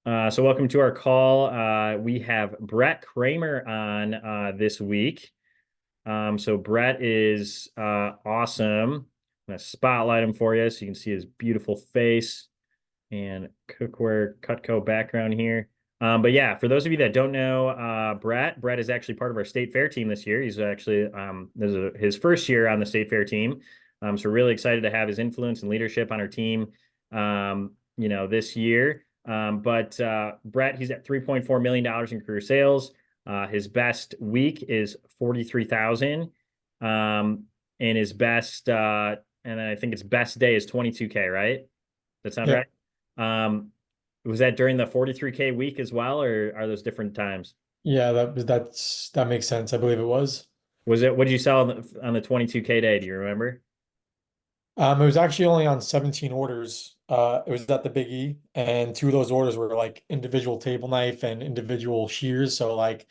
So welcome to our call. We have Brett Kramer on this week. So Brett is awesome. I'm gonna spotlight him for you so you can see his beautiful face and cookware Cutco background here. But yeah, for those of you that don't know, Brett is actually part of our state fair team this year. He's actually this is his first year on the state fair team. So we're really excited to have his influence and leadership on our team. This year. But Brett, he's at $3.4 million in career sales. His best week is 43,000. And his best and then I think his best day is 22K, right? That sound right? Yep. Um, was that during the 43K week as well, or are those different times? Yeah, that makes sense. I believe it was. What did you sell on the 22K day? Do you remember? It was actually only on 17 orders. It was at the Big E, and two of those orders were like individual table knife and individual shears. So like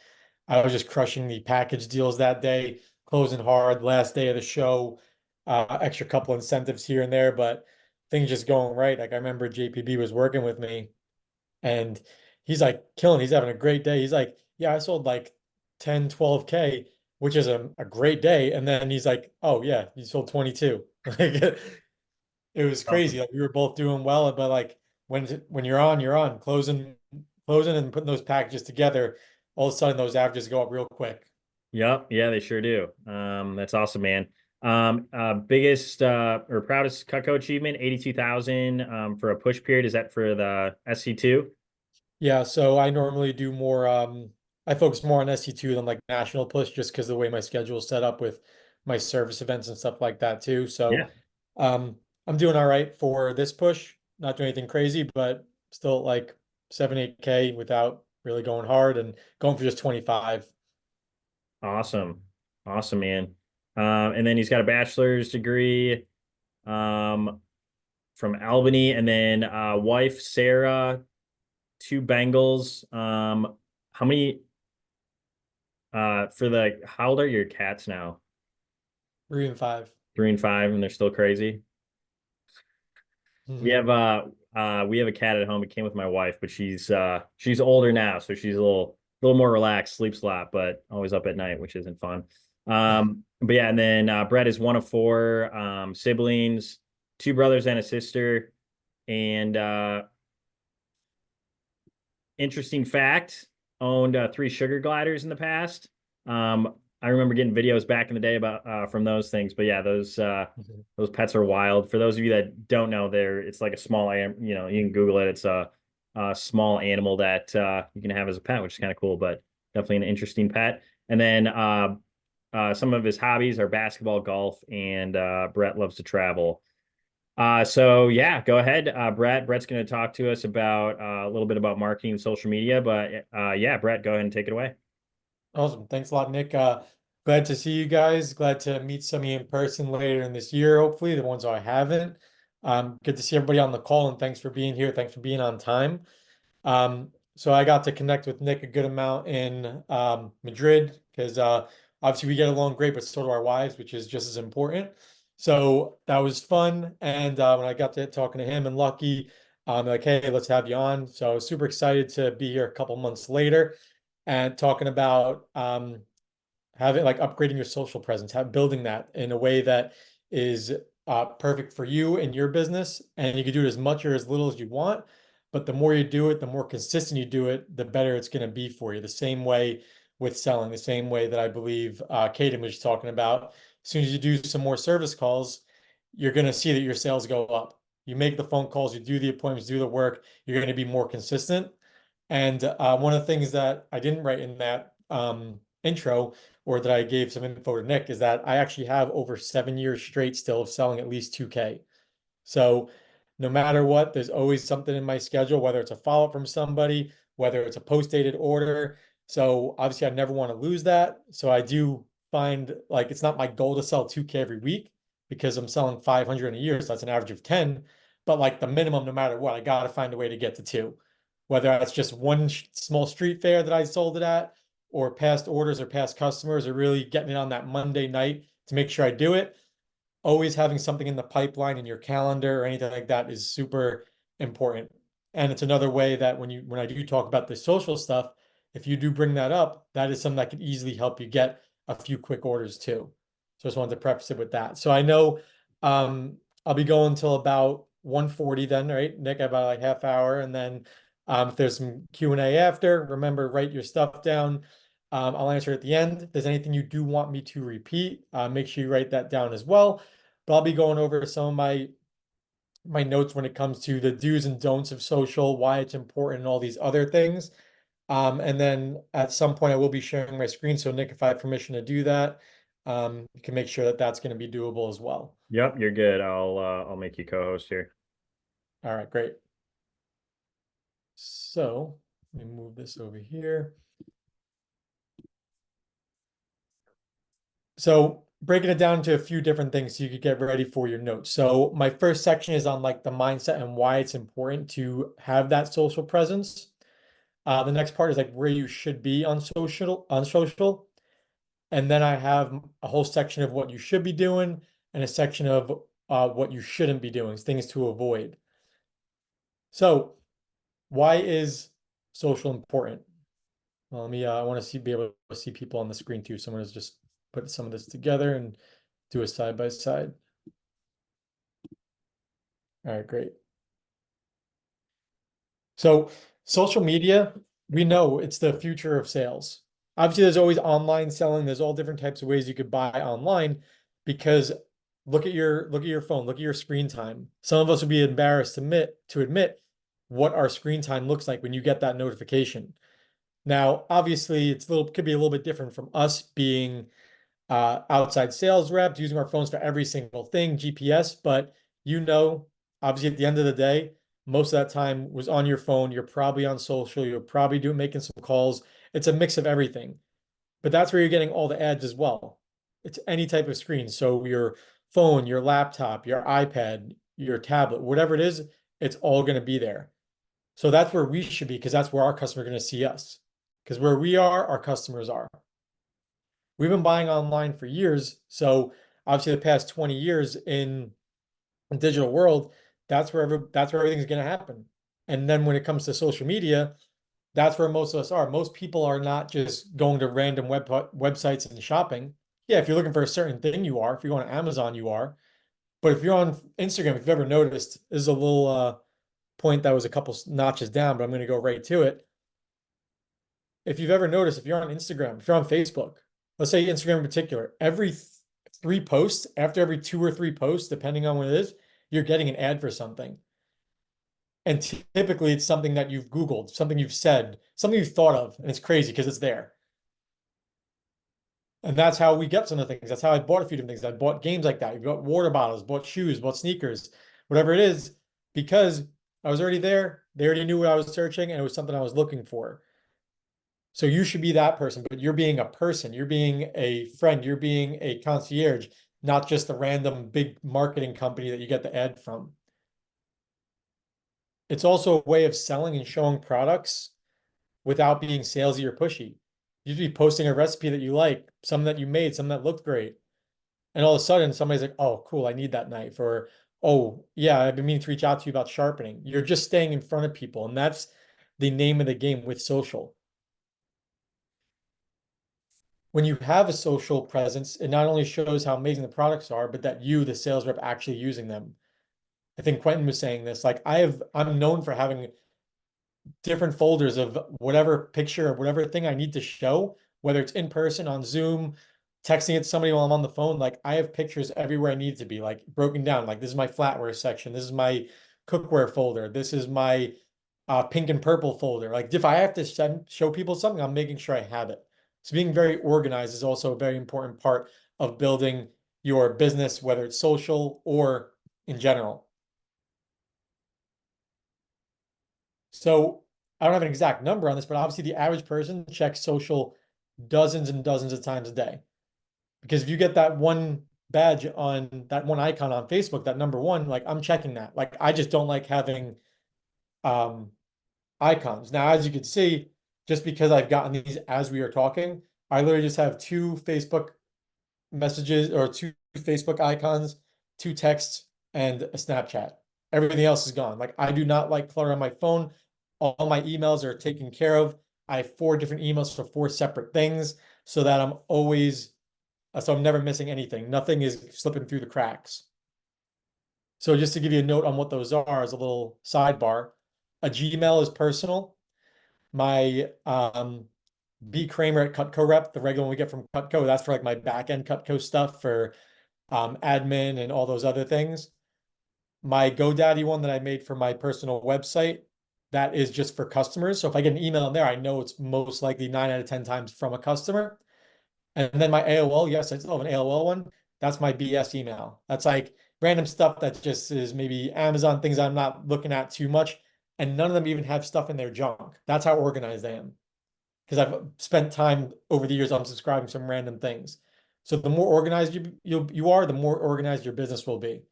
I was just crushing the package deals that day, closing hard, last day of the show, extra couple incentives here and there, but things just going right. Like I remember JPB was working with me and he's like killing, he's having a great day. He's like, yeah, I sold like 10, 12K, which is a great day. And then he's like, oh yeah, you sold 22. Like it was crazy. Awesome. Like we were both doing well, but like when you're on, closing and putting those packages together, all of a sudden those averages go up real quick. Yep, yeah, they sure do. That's awesome, man. Biggest or proudest Cutco achievement, 82,000 for a push period. Is that for the SC2? Yeah, so I normally do more I focus more on SC2 than like national push just because of the way my schedule is set up with my service events and stuff like that too. So Yeah. I'm doing all right for this push. Not doing anything crazy, but still like 7, 8K without really going hard and going for just 25. Awesome. Awesome, man. And then he's got a bachelor's degree um, from Albany, and then wife Sarah, two Bengals. How many for the how old are your cats now? 3 and 5. 3 and 5, and they're still crazy. We Mhm. have we have a cat at home. It came with my wife, but she's older now, so she's a little more relaxed, sleeps a lot, but always up at night, which isn't fun. But yeah, and then Brett is one of four siblings, two brothers and a sister. And interesting fact, owned three sugar gliders in the past. I remember getting videos back in the day about from those things. But yeah, Mhm. those pets are wild. For those of you that don't know, it's like a small you can Google it. It's a small animal that you can have as a pet, which is kind of cool, but definitely an interesting pet. And then some of his hobbies are basketball, golf, and Brett loves to travel. So yeah, go ahead, Brett. Brett's going to talk to us about a little bit about marketing and social media, but yeah, Brett, go ahead and take it away. Awesome. Thanks a lot, Nick. Glad to see you guys. Glad to meet some of you in person later in this year, hopefully, the ones I haven't. Good to see everybody on the call and thanks for being here. Thanks for being on time. So I got to connect with Nick a good amount in Madrid because obviously we get along great, but so do our wives, which is just as important. So that was fun. And when I got to talking to him and Lucky, like, hey, let's have you on. So I was super excited to be here a couple months later and talking about having like upgrading your social presence, have building that in a way that is perfect for you and your business. And you can do it as much or as little as you want. But the more you do it, the more consistent you do it, the better it's going to be for you. The same way with selling, the same way that I believe Kaden was talking about. As soon as you do some more service calls, you're going to see that your sales go up. You make the phone calls, you do the appointments, do the work, you're going to be more consistent. And one of the things that I didn't write in that intro or that I gave some info to Nick is that I actually have over 7 years straight still of selling at least 2K. So no matter what, there's always something in my schedule, whether it's a follow-up from somebody, whether it's a post-dated order. So obviously I never want to lose that. So I do find like it's not my goal to sell 2K every week because I'm selling 500 in a year. So that's an average of 10. But like the minimum, no matter what, I got to find a way to get to two. Whether that's just one small street fair that I sold it at, or past orders or past customers, or really getting it on that Monday night to make sure I do it. Always having something in the pipeline in your calendar or anything like that is super important. And it's another way that when I do talk about the social stuff, if you do bring that up, that is something that could easily help you get a few quick orders too. So I just wanted to preface it with that. So I know I'll be going till about 1:40 then, right? Nick, about like half hour. And then if there's some Q&A after, remember, write your stuff down. I'll answer at the end. If there's anything you do want me to repeat, make sure you write that down as well. But I'll be going over some of my notes when it comes to the do's and don'ts of social, why it's important, and all these other things. And then at some point, I will be sharing my screen. So Nick, if I have permission to do that, you can make sure that that's going to be doable as well. Yep, you're good. I'll make you co-host here. All right, great. So let me move this over here. So breaking it down to a few different things so you could get ready for your notes. So my first section is on like the mindset and why it's important to have that social presence. The next part is like where you should be on social. And then I have a whole section of what you should be doing and a section of what you shouldn't be doing, things to avoid. So why is social important? Well, I want to be able to see people on the screen too. So I'm going to just put some of this together and do a side by side. All right, great. So social media, we know it's the future of sales. Obviously, there's always online selling. There's all different types of ways you could buy online because look at your phone, look at your screen time. Some of us would be embarrassed to admit what our screen time looks like when you get that notification. Now, obviously, could be a little bit different from us being outside sales reps, using our phones for every single thing, GPS, but you know, obviously at the end of the day, most of that time was on your phone. You're probably on social, you're probably making some calls. It's a mix of everything. But that's where you're getting all the ads as well. It's any type of screen. So your phone, your laptop, your iPad, your tablet, whatever it is, it's all going to be there. So that's where we should be because that's where our customers are going to see us. Because where we are, our customers are. We've been buying online for years. So obviously the past 20 years in the digital world, that's where everything's going to happen. And then when it comes to social media, that's where most of us are. Most people are not just going to random websites and shopping. Yeah, if you're looking for a certain thing, you are. If you're going to Amazon, you are. But if you're on Instagram, if you've ever noticed, this is a little point that was a couple notches down, but I'm going to go right to it. If you've ever noticed, if you're on Instagram, if you're on Facebook, let's say Instagram in particular, every 3 posts, after every 2 or 3 posts, depending on what it is, you're getting an ad for something. And typically it's something that you've Googled, something you've said, something you've thought of, and it's crazy because it's there. And that's how we get some of the things. That's how I bought a few different things. I bought games like that. I bought water bottles, bought shoes, bought sneakers, whatever it is, because I was already there. They already knew what I was searching, and it was something I was looking for. So you should be that person, but you're being a person, you're being a friend, you're being a concierge, not just a random big marketing company that you get the ad from. It's also a way of selling and showing products without being salesy or pushy. You'd be posting a recipe that you like, something that you made, something that looked great. And all of a sudden somebody's like, oh, cool, I need that knife. Or, oh, yeah, I've been meaning to reach out to you about sharpening. You're just staying in front of people. And that's the name of the game with social. When you have a social presence, it not only shows how amazing the products are, but that you, the sales rep, actually using them. I think Quentin was saying this. Like I'm known for having different folders of whatever picture or whatever thing I need to show, whether it's in person, on Zoom, texting it to somebody while I'm on the phone. Like I have pictures everywhere I need to be, like broken down. Like this is my flatware section. This is my cookware folder. This is my pink and purple folder. Like if I have to show people something, I'm making sure I have it. So being very organized is also a very important part of building your business, whether it's social or in general. So I don't have an exact number on this, but obviously the average person checks social dozens and dozens of times a day. Because if you get that one badge on that one icon on Facebook, that number one, like I'm checking that. Like I just don't like having um icons. Now, as you can see, just because I've gotten these as we are talking, I literally just have 2 Facebook messages or 2 Facebook icons, 2 texts, and a Snapchat. Everything else is gone. Like I do not like clutter on my phone. All my emails are taken care of. I have 4 different emails for 4 separate things so that so I'm never missing anything. Nothing is slipping through the cracks. So just to give you a note on what those are as a little sidebar, a Gmail is personal. My B Kramer at Cutco Rep, the regular one we get from Cutco, that's for like my back end Cutco stuff for admin and all those other things. My GoDaddy one that I made for my personal website, that is just for customers. So if I get an email in there, I know it's most likely 9 out of 10 times from a customer. And then my AOL, yes, I still have an AOL one. That's my BS email. That's like random stuff that just is maybe Amazon things I'm not looking at too much. And none of them even have stuff in their junk. That's how organized I am. Because I've spent time over the years on subscribing some random things. So the more organized you are, the more organized your business will be.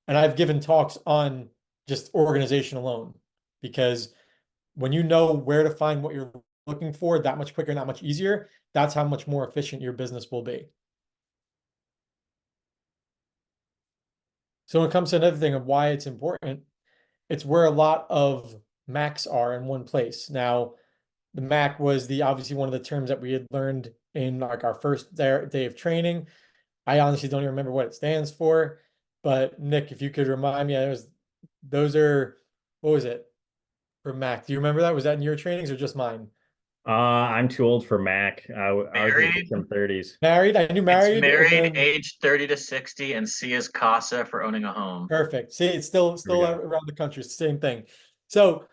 And I've given talks on just organization alone because when you know where to find what you're looking for that much quicker and that much easier, that's how much more efficient your business will be. So when it comes to another thing of why it's important, it's where a lot of Macs are in one place. Now, the Mac was the obviously one of the terms that we had learned in like our first day of training. I honestly don't even remember what it stands for, but Nick, if you could remind me, those are what was it for Mac? Do you remember that? Was that in your trainings or just mine? I'm too old for Mac. Ours is Married. from 30s. Married. I knew It's married, and married, then age 30 to 60, and C is CASA for owning a home. perfect. See, it's still Here we still go. around the country. It's the same thing. So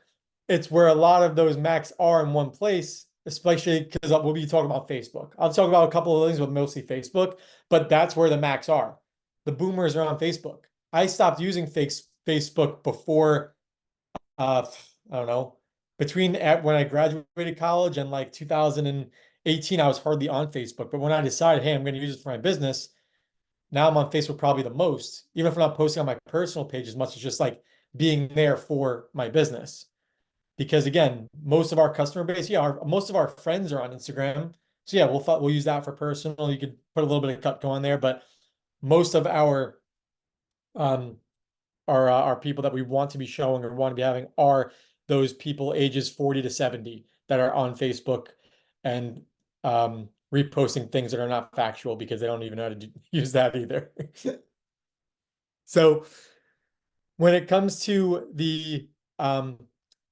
it's where a lot of those Macs are in one place, especially because we'll be talking about Facebook. I'll talk about a couple of things, but mostly Facebook. But that's where the Macs are. The boomers are on Facebook. I stopped using Facebook before I don't know, between when I graduated college and like 2018, I was hardly on Facebook. But when I decided, hey, I'm going to use it for my business, now I'm on Facebook probably the most, even if I'm not posting on my personal page as much as just like being there for my business. Because again, most of our customer base, yeah, most of our friends are on Instagram. So yeah, we'll use that for personal. You could put a little bit of cut going there, but most of um our people that we want to be showing or want to be having are those people ages 40 to 70 that are on Facebook and reposting things that are not factual because they don't even know how to use that either. So when it comes to the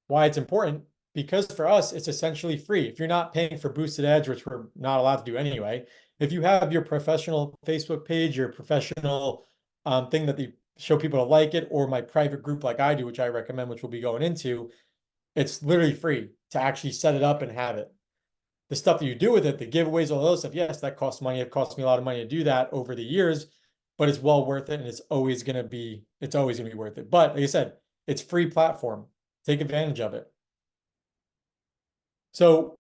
why it's important, because for us it's essentially free. If you're not paying for boosted ads, which we're not allowed to do anyway, if you have your professional Facebook page, your professional thing that they show people to like it, or my private group like I do, which I recommend, which we'll be going into, it's literally free to actually set it up and have it. The stuff that you do with it, the giveaways, all those stuff, yes, that costs money. It costs me a lot of money to do that over the years, but it's well worth it, and it's always gonna be worth it. But like I said, it's free platform. Take advantage of it. So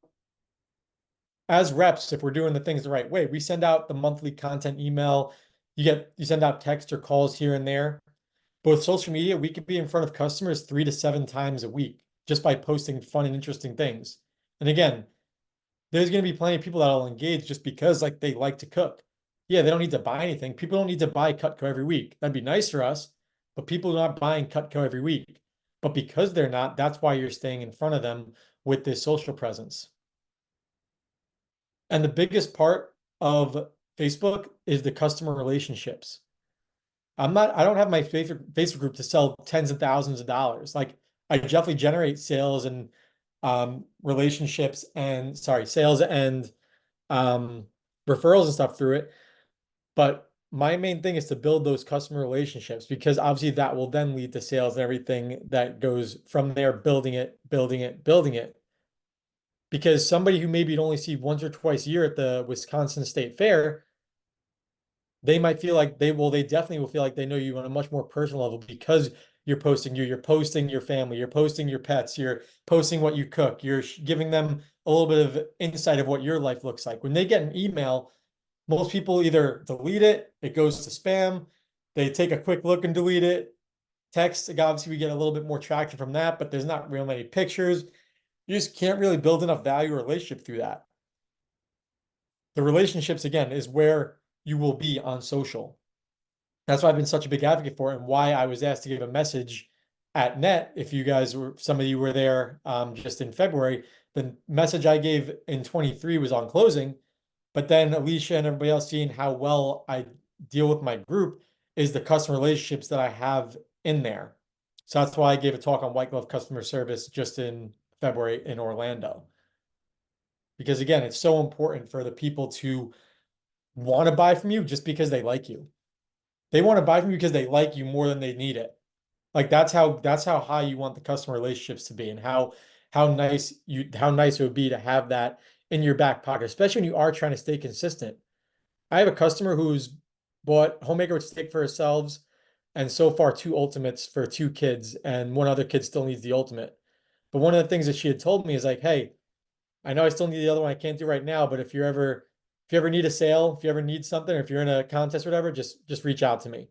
as reps, if we're doing the things the right way, we send out the monthly content email. You send out text or calls here and there. But with social media, we could be in front of customers 3 to 7 times a week just by posting fun and interesting things. And again, there's going to be plenty of people that'll engage just because like they like to cook. Yeah, they don't need to buy anything. People don't need to buy Cutco every week. That'd be nice for us, but people are not buying Cutco every week. But because they're not, that's why you're staying in front of them with this social presence. And the biggest part of Facebook is the customer relationships. I don't have my Facebook group to sell tens of thousands of dollars. Like I definitely generate sales and relationships and sales and um, referrals and stuff through it. But my main thing is to build those customer relationships because obviously that will then lead to sales and everything that goes from there, building it, building it, building it. Because somebody who maybe you'd only see once or twice a year at the Wisconsin State Fair, they might feel like they definitely will feel like they know you on a much more personal level because you're posting your family, you're posting your pets, you're posting what you cook, you're giving them a little bit of insight of what your life looks like. When they get an email, most people either delete it, it goes to spam, they take a quick look and delete it. Text, obviously, we get a little bit more traction from that, but there's not real many pictures. You just can't really build enough value or relationship through that. The relationships, again, is where you will be on social. That's why I've been such a big advocate for it and why I was asked to give a message at Net, if you guys were, some of you were there just in February, the message I gave in 23 was on closing. But then Alicia and everybody else seeing how well I deal with my group is the customer relationships that I have in there. So that's why I gave a talk on white glove customer service just in February in Orlando. Because again, it's so important for the people to want to buy from you just because they like you. They want to buy from you because they like you more than they need it. Like that's how high you want the customer relationships to be, and how nice it would be to have that in your back pocket, especially when you are trying to stay consistent. I have a customer who's bought homemaker with steak for herself, and so far two ultimates for two kids, and one other kid still needs the ultimate. But one of the things that she had told me is like, hey, I know I still need the other one. I can't do right now, but if you ever need a sale, if you ever need something, or if you're in a contest or whatever, just reach out to me.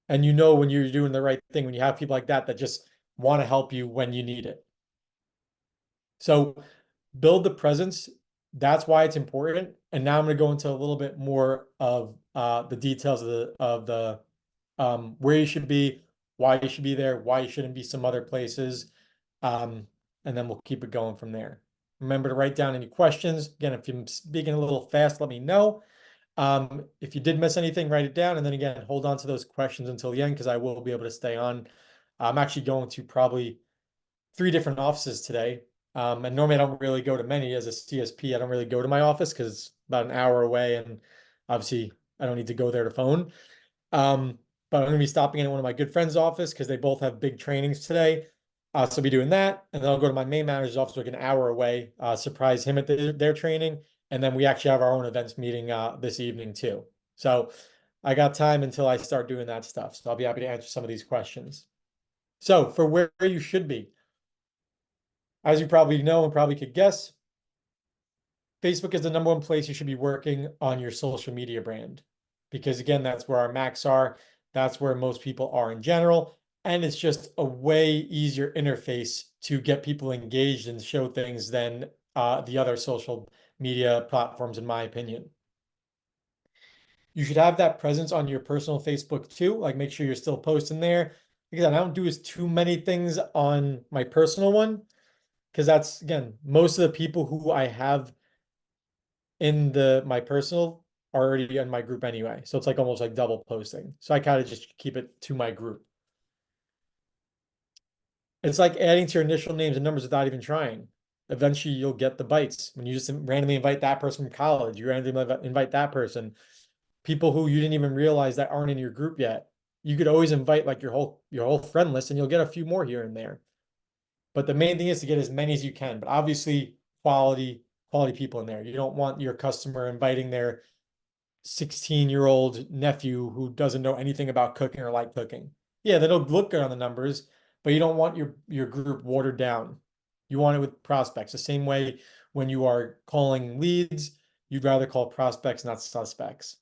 And you know when you're doing the right thing, when you have people like that that just want to help you when you need it. So build the presence. That's why it's important. And now I'm going to go into a little bit more of the details of the where you should be, why you should be there, why you shouldn't be some other places. And then we'll keep it going from there. Remember to write down any questions. Again, if I'm speaking a little fast, let me know. If you did miss anything, write it down. And then again, hold on to those questions until the end because I will be able to stay on. I'm actually going to probably 3 different offices today. And normally I don't really go to many as a CSP. I don't really go to my office because it's about an hour away. And obviously I don't need to go there to phone. But I'm going to be stopping in one of my good friends' office because they both have big trainings today. So I'll be doing that. And then I'll go to my main manager's office like an hour away, surprise him at their training. And then we actually have our own events meeting this evening too. So I got time until I start doing that stuff. So I'll be happy to answer some of these questions. So for where you should be, as you probably know and probably could guess, Facebook is the #1 place you should be working on your social media brand. Because again, that's where our max are. That's where most people are in general. And it's just a way easier interface to get people engaged and show things than the other social media platforms, in my opinion. You should have that presence on your personal Facebook too. Like make sure you're still posting there. Because I don't do as too many things on my personal one. Because that's, again, most of the people who I have in my personal are already in my group anyway. So it's like almost like double posting. So I kind of just keep it to my group. It's like adding to your initial names and numbers without even trying. Eventually you'll get the bites. When you just randomly invite that person from college, you randomly invite that person, people who you didn't even realize that aren't in your group yet. You could always invite like your whole friend list and you'll get a few more here and there. But the main thing is to get as many as you can. But obviously quality people in there. You don't want your customer inviting their 16-year-old nephew who doesn't know anything about cooking or like cooking. Yeah, that'll look good on the numbers, but you don't want your group watered down. You want it with prospects. The same way when you are calling leads, you'd rather call prospects, not suspects.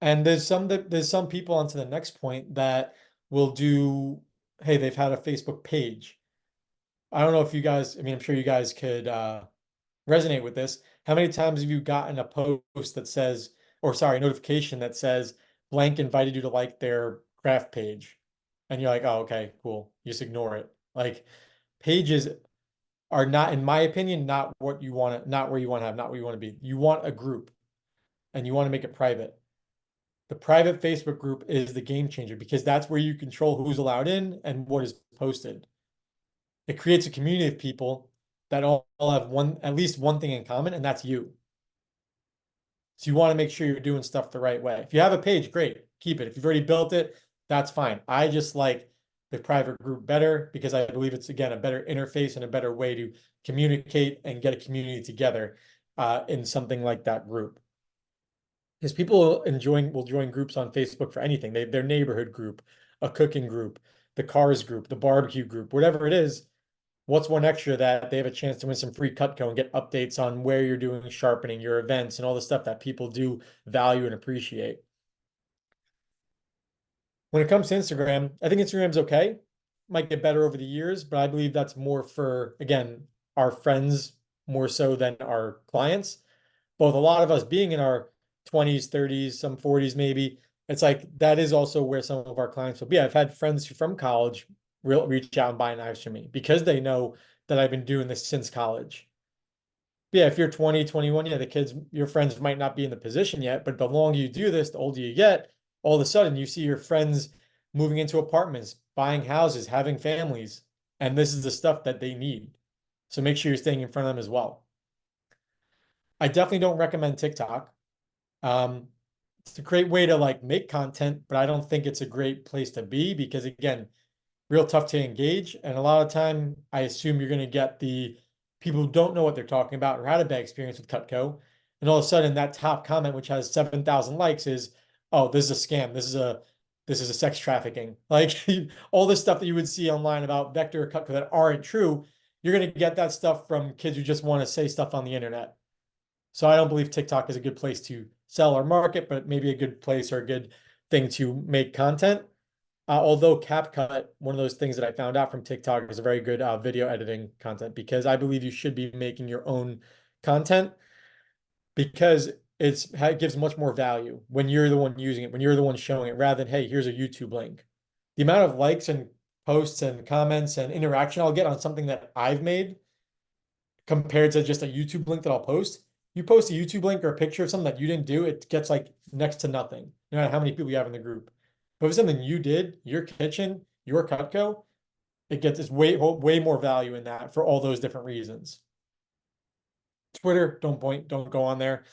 And there's some people onto the next point that will do, hey, they've had a Facebook page. I don't know if you guys, I mean, I'm sure you guys could resonate with this. How many times have you gotten a post that says, or sorry, a notification that says blank invited you to like their craft page? And you're like, oh, okay, cool. You just ignore it. Like pages are not, in my opinion, not what you want to, not where you want to have, not where you want to be. You want a group and you want to make it private. The private Facebook group is the game changer because that's where you control who's allowed in and what is posted. It creates a community of people that all have at least one thing in common, and that's you. So you want to make sure you're doing stuff the right way. If you have a page, great, keep it. If you've already built it, that's fine. I just like the private group better because I believe it's, again, a better interface and a better way to communicate and get a community together in something like that group. Because people will join groups on Facebook for anything. Their neighborhood group, a cooking group, the cars group, the barbecue group, whatever it is. What's one extra that they have a chance to win some free Cutco and get updates on where you're doing sharpening, your events, and all the stuff that people do value and appreciate. When it comes to Instagram, I think Instagram's okay. Might get better over the years, but I believe that's more for, again, our friends more so than our clients. Both a lot of us being in our 20s, 30s, some 40s maybe, it's like that is also where some of our clients will be. I've had friends from college reach out and buy knives from me because they know that I've been doing this since college. Yeah, if you're 20, 21, yeah, the kids, your friends might not be in the position yet, but the longer you do this, the older you get, all of a sudden you see your friends moving into apartments, buying houses, having families, and this is the stuff that they need. So make sure you're staying in front of them as well. I definitely don't recommend TikTok. Um, it's a great way to like make content, but I don't think it's a great place to be because again, real tough to engage. And a lot of time, I assume you're going to get the people who don't know what they're talking about or had a bad experience with Cutco. And all of a sudden, that top comment, which has 7,000 likes, is, "Oh, this is a scam. This is a sex trafficking." Like all this stuff that you would see online about Vector or Cutco that aren't true. You're going to get that stuff from kids who just want to say stuff on the internet. So I don't believe TikTok is a good place to sell or market, but maybe a good place or a good thing to make content. Although CapCut, one of those things that I found out from TikTok is a very good video editing content because I believe you should be making your own content because it gives much more value when you're the one using it, when you're the one showing it, rather than, hey, here's a YouTube link. The amount of likes and posts and comments and interaction I'll get on something that I've made compared to just a YouTube link that I'll post. You post a YouTube link or a picture of something that you didn't do, it gets like next to nothing, no matter how many people you have in the group. But if it's something you did, your kitchen, your Cutco, it gets this way more value in that for all those different reasons. Twitter, don't go on there.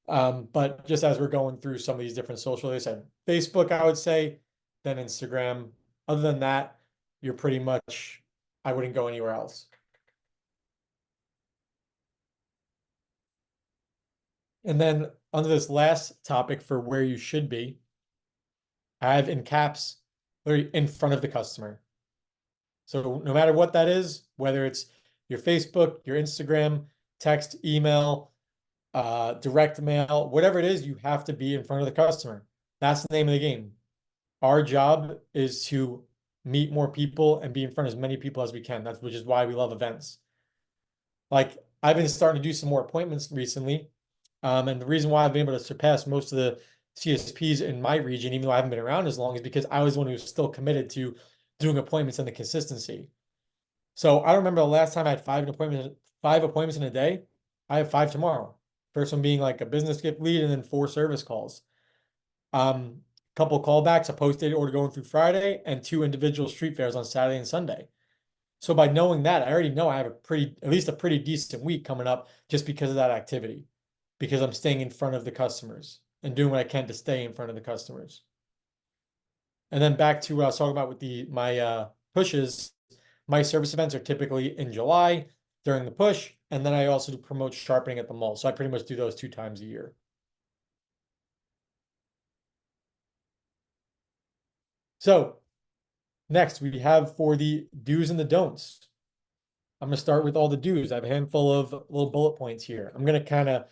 But just as we're going through some of these different social, they said Facebook, I would say, then Instagram. Other than that, you're pretty much, I wouldn't go anywhere else. And then under this last topic for where you should be, I have in caps, literally in front of the customer. So no matter what that is, whether it's your Facebook, your Instagram, text, email, direct mail, whatever it is, you have to be in front of the customer. That's the name of the game. Our job is to meet more people and be in front of as many people as we can. That's which is why we love events. Like I've been starting to do some more appointments recently. And the reason why I've been able to surpass most of the CSPs in my region, even though I haven't been around as long, is because I was the one who was still committed to doing appointments and the consistency. So I remember the last time I had five appointments in a day. I have five tomorrow. First one being like a business gift lead and then 4 service calls. Couple callbacks, a post-dated order going through Friday, and 2 individual street fairs on Saturday and Sunday. So by knowing that, I already know I have at least a pretty decent week coming up just because of that activity, because I'm staying in front of the customers and doing what I can to stay in front of the customers. And then back to what I was talking about with my pushes, my service events are typically in July during the push, and then I also do promote sharpening at the mall. So I pretty much do those 2 times a year. So next we have for the do's and the don'ts. I'm going to start with all the do's. I have a handful of little bullet points here. I'm going to kind of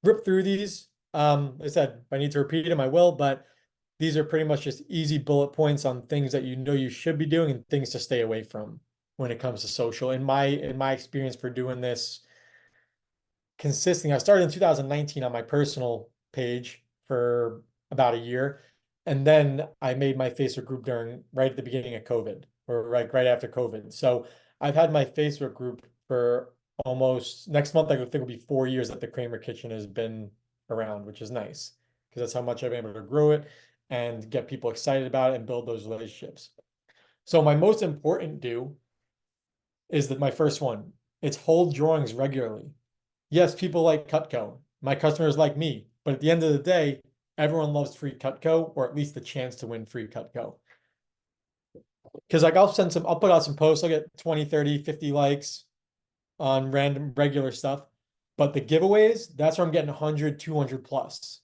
rip through these. Like I said, if I need to repeat them, I will, but these are pretty much just easy bullet points on things that you know you should be doing and things to stay away from when it comes to social. In my experience for doing this consistently, I started in 2019 on my personal page for about a year. And then I made my Facebook group during right at the beginning of COVID or right after COVID. So I've had my Facebook group for almost next month. I think it'll be 4 years that the Kramer Kitchen has been around, which is nice because that's how much I've been able to grow it and get people excited about it and build those relationships. So my most important do is that my first one, it's hold drawings regularly. Yes, people like Cutco. My customers like me. But at the end of the day, everyone loves free Cutco or at least the chance to win free Cutco. Because like I'll put out some posts, I'll get 20, 30, 50 likes on random regular stuff. But the giveaways, that's where I'm getting 100, 200 plus.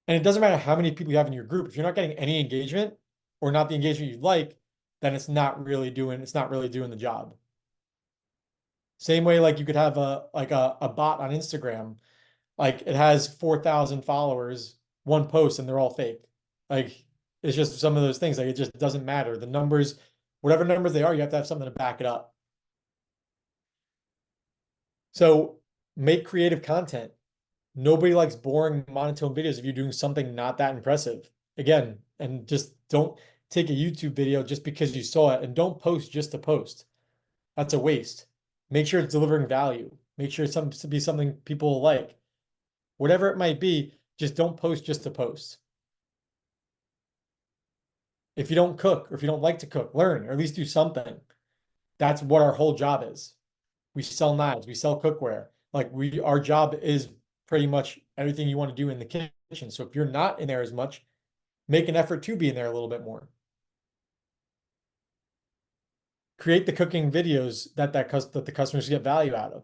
And it doesn't matter how many people you have in your group. If you're not getting any engagement or not the engagement you'd like, then it's not really doing the job. Same way, like you could have a bot on Instagram, like it has 4,000 followers, one post, and they're all fake. Like it's just some of those things. Like it just doesn't matter. The numbers, whatever numbers they are, you have to have something to back it up. So make creative content. Nobody likes boring monotone videos if you're doing something not that impressive. Again, and just don't take a YouTube video just because you saw it, and don't post just to post. That's a waste. Make sure it's delivering value. Make sure it's to be something people like. Whatever it might be, just don't post just to post. If you don't cook or if you don't like to cook, learn or at least do something. That's what our whole job is. We sell knives, we sell cookware. Like our job is pretty much everything you want to do in the kitchen. So if you're not in there as much, make an effort to be in there a little bit more. Create the cooking videos that the customers get value out of.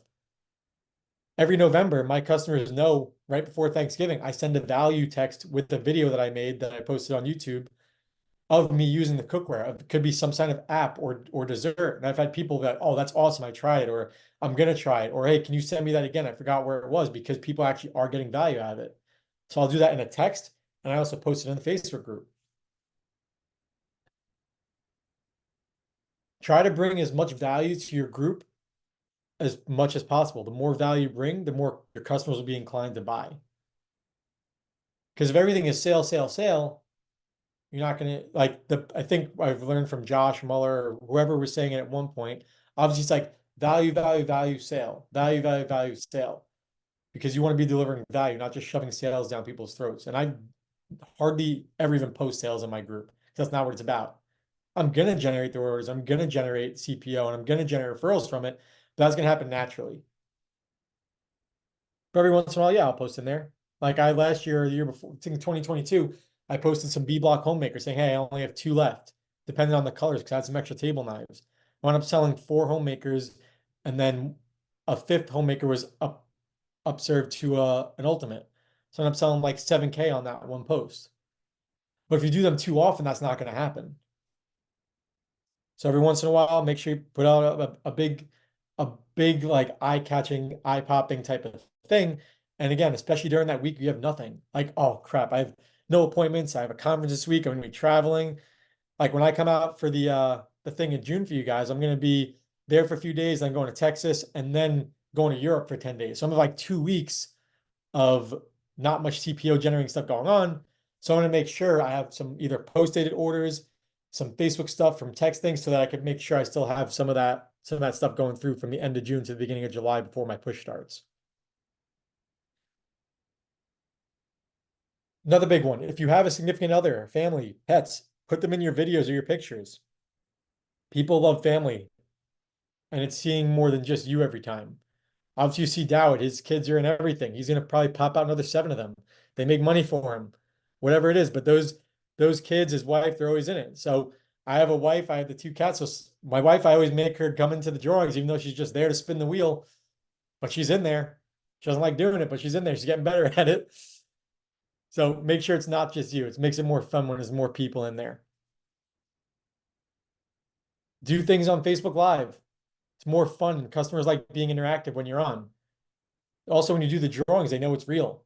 Every November, my customers know right before Thanksgiving, I send a value text with the video that I made that I posted on YouTube of me using the cookware. It could be some kind of app or dessert. And I've had people that, oh, that's awesome, I tried it, or I'm gonna try it, or hey, can you send me that again? I forgot where it was, because people actually are getting value out of it. So I'll do that in a text, and I also post it in the Facebook group. Try to bring as much value to your group as much as possible. The more value you bring, the more your customers will be inclined to buy. Because if everything is sale, sale, sale, you're not gonna like I think I've learned from Josh Muller or whoever was saying it at one point. Obviously, it's like value, value, value, sale, value, value, value, sale, because you want to be delivering value, not just shoving sales down people's throats. And I hardly ever even post sales in my group. That's not what it's about. I'm gonna generate the orders, I'm gonna generate CPO, and I'm gonna generate referrals from it. But that's gonna happen naturally. But every once in a while, yeah, I'll post in there. Like I last year or the year before, I think 2022, I posted some B block homemakers saying, hey, I only have 2 left, depending on the colors, because I had some extra table knives. I wound up selling 4 homemakers, and then a 5th homemaker was upserved to an ultimate. So I'm selling like 7K on that one post. But if you do them too often, that's not going to happen. So every once in a while, make sure you put out a big like eye-catching, eye-popping type of thing. And again, especially during that week, you have nothing. Like, oh crap, I have no appointments. I have a conference this week. I'm gonna be traveling. Like when I come out for the thing in June for you guys, I'm gonna be there for a few days. I'm going to Texas and then going to Europe for 10 days. So I'm like 2 weeks of not much CPO generating stuff going on. So I want to make sure I have some either post-dated orders, some Facebook stuff from texting, so that I can make sure I still have some of that stuff going through from the end of June to the beginning of July before my push starts. Another big one, if you have a significant other, family, pets, put them in your videos or your pictures. People love family, and it's seeing more than just you every time. Obviously, you see Dowd, his kids are in everything. He's gonna probably pop out another 7 of them. They make money for him, whatever it is. But those kids, his wife, they're always in it. So I have a wife, I have the 2 cats. So my wife, I always make her come into the drawings, even though she's just there to spin the wheel, but she's in there. She doesn't like doing it, but she's in there. She's getting better at it. So make sure it's not just you. It makes it more fun when there's more people in there. Do things on Facebook Live. It's more fun. Customers like being interactive when you're on. Also, when you do the drawings, they know it's real.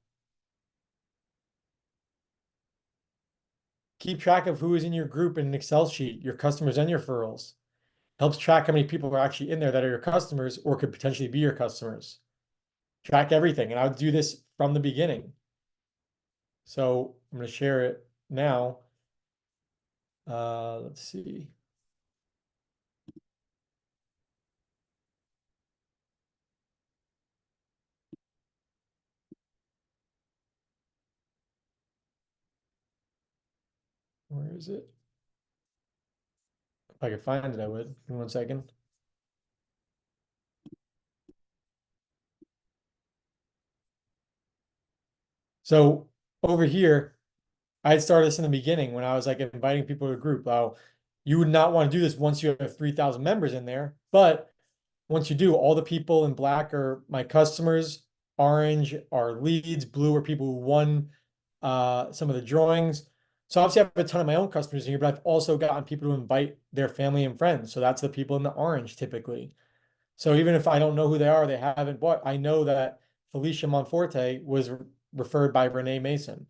Keep track of who is in your group in an Excel sheet, your customers and your referrals. Helps track how many people are actually in there that are your customers or could potentially be your customers. Track everything. And I would do this from the beginning. So I'm going to share it now. Let's see. Where is it? If I could find it, I would. In 1 second. So over here, I had started this in the beginning when I was like inviting people to a group. Oh, you would not want to do this once you have 3,000 members in there. But once you do, all the people in black are my customers, orange are leads, blue are people who won some of the drawings. So obviously I have a ton of my own customers in here, but I've also gotten people to invite their family and friends. So that's the people in the orange typically. So even if I don't know who they are, they haven't bought, I know that Felicia Monforte was referred by Renee Mason.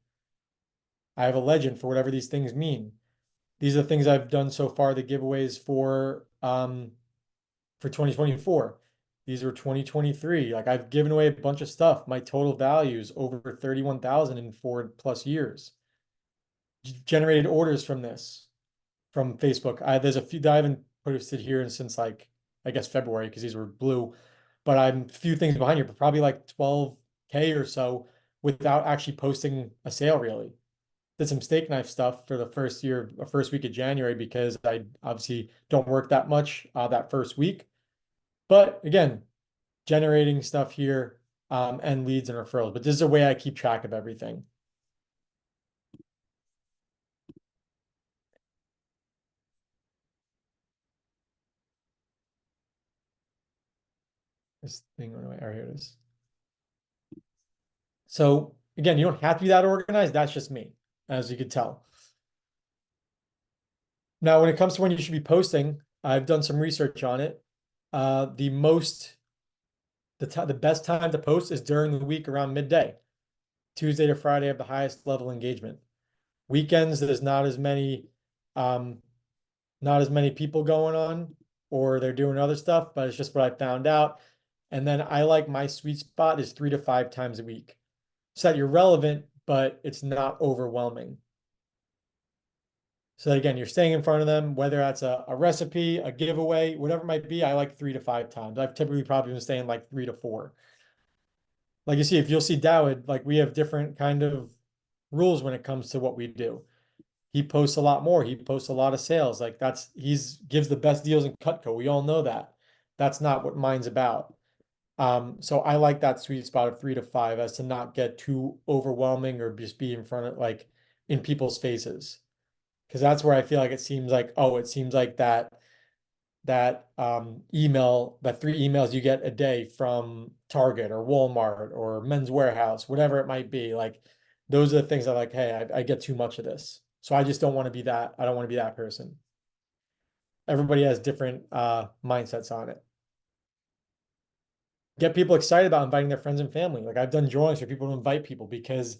I have a legend for whatever these things mean. These are the things I've done so far, the giveaways for 2024. These were 2023. Like I've given away a bunch of stuff. My total value is over 31,000 in 4+ years. Generated orders from this, from Facebook. There's a few that I haven't posted here and since like I guess February because these were blue, but I'm a few things behind you, but probably like 12K or so without actually posting a sale really. Did some steak knife stuff for the first week of January because I obviously don't work that much that first week. But again, generating stuff here and leads and referrals. But this is a way I keep track of everything. This thing went away. Oh, here it is. So again, you don't have to be that organized. That's just me, as you could tell. Now, when it comes to when you should be posting, I've done some research on it. The best time to post is during the week around midday. Tuesday to Friday have the highest level engagement. Weekends, there's um, not as many people going on, or they're doing other stuff, but it's just what I found out. And then I like my sweet spot is 3 to 5 times a week. So that you're relevant, but it's not overwhelming. So that again, you're staying in front of them, whether that's a recipe, a giveaway, whatever it might be. I like 3 to 5 times. I've typically probably been staying like 3 to 4. Like you see, if you'll see Dawid, like we have different kind of rules when it comes to what we do. He posts a lot more. He posts a lot of sales. Like he's gives the best deals in Cutco. We all know that. That's not what mine's about. So I like that sweet spot of 3 to 5 as to not get too overwhelming or just be in front of like in people's faces. Because that's where I feel like it seems like that 3 emails you get a day from Target or Walmart or Men's Warehouse, whatever it might be. Like those are the things that like, hey, I get too much of this. So I just don't want to be that. I don't want to be that person. Everybody has different mindsets on it. Get people excited about inviting their friends and family. Like I've done drawings for people to invite people because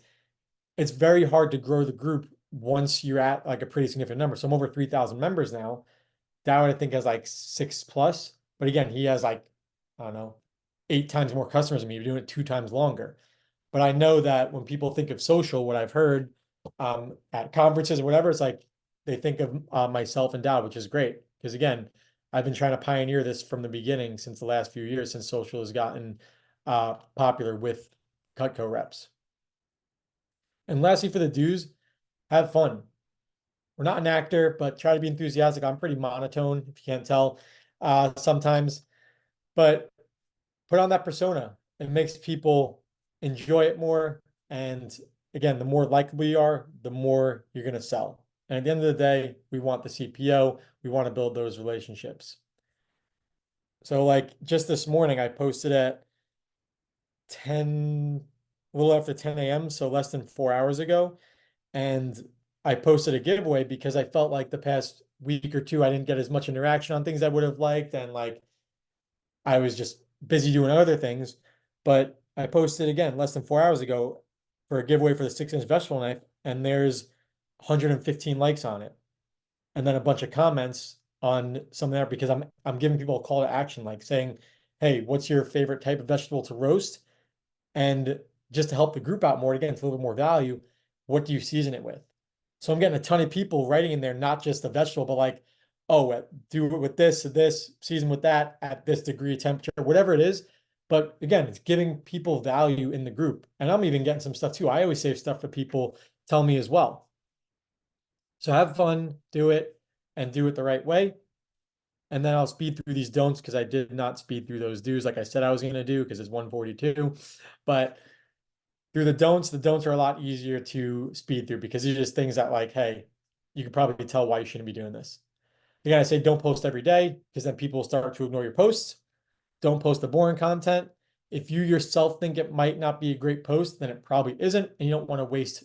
it's very hard to grow the group once you're at like a pretty significant number. So I'm over 3,000 members now. Dowd, I think, has like 6+. But again, he has like, I don't know, 8 times more customers than me, doing it 2 times longer. But I know that when people think of social, what I've heard at conferences or whatever, it's like they think of myself and Dowd, which is great. Because again, I've been trying to pioneer this from the beginning since the last few years, since social has gotten popular with Cutco reps. And lastly, for the dues, have fun. We're not an actor, but try to be enthusiastic. I'm pretty monotone, if you can't tell, sometimes. But put on that persona. It makes people enjoy it more. And again, the more likable you are, the more you're going to sell. And at the end of the day, we want the CPO. We want to build those relationships. So like just this morning, I posted at 10, a little after 10 a.m., so less than 4 hours ago. And I posted a giveaway because I felt like the past week or two, I didn't get as much interaction on things I would have liked. And like, I was just busy doing other things. But I posted again less than 4 hours ago for a giveaway for the 6-inch vegetable knife. And there's 115 likes on it. And then a bunch of comments on something there because I'm giving people a call to action, like saying, hey, what's your favorite type of vegetable to roast? And just to help the group out more, again, it's a little bit more value. What do you season it with? So I'm getting a ton of people writing in there, not just the vegetable, but like, oh, do it with this, season with that at this degree of temperature, whatever it is. But again, it's giving people value in the group. And I'm even getting some stuff too. I always save stuff for people tell me as well. So have fun, do it, and do it the right way. And then I'll speed through these don'ts because I did not speed through those do's like I said I was going to do because it's 142. But through the don'ts are a lot easier to speed through because these are just things that like, hey, you can probably tell why you shouldn't be doing this. Again, I say don't post every day because then people start to ignore your posts. Don't post the boring content. If you yourself think it might not be a great post, then it probably isn't, and you don't want to waste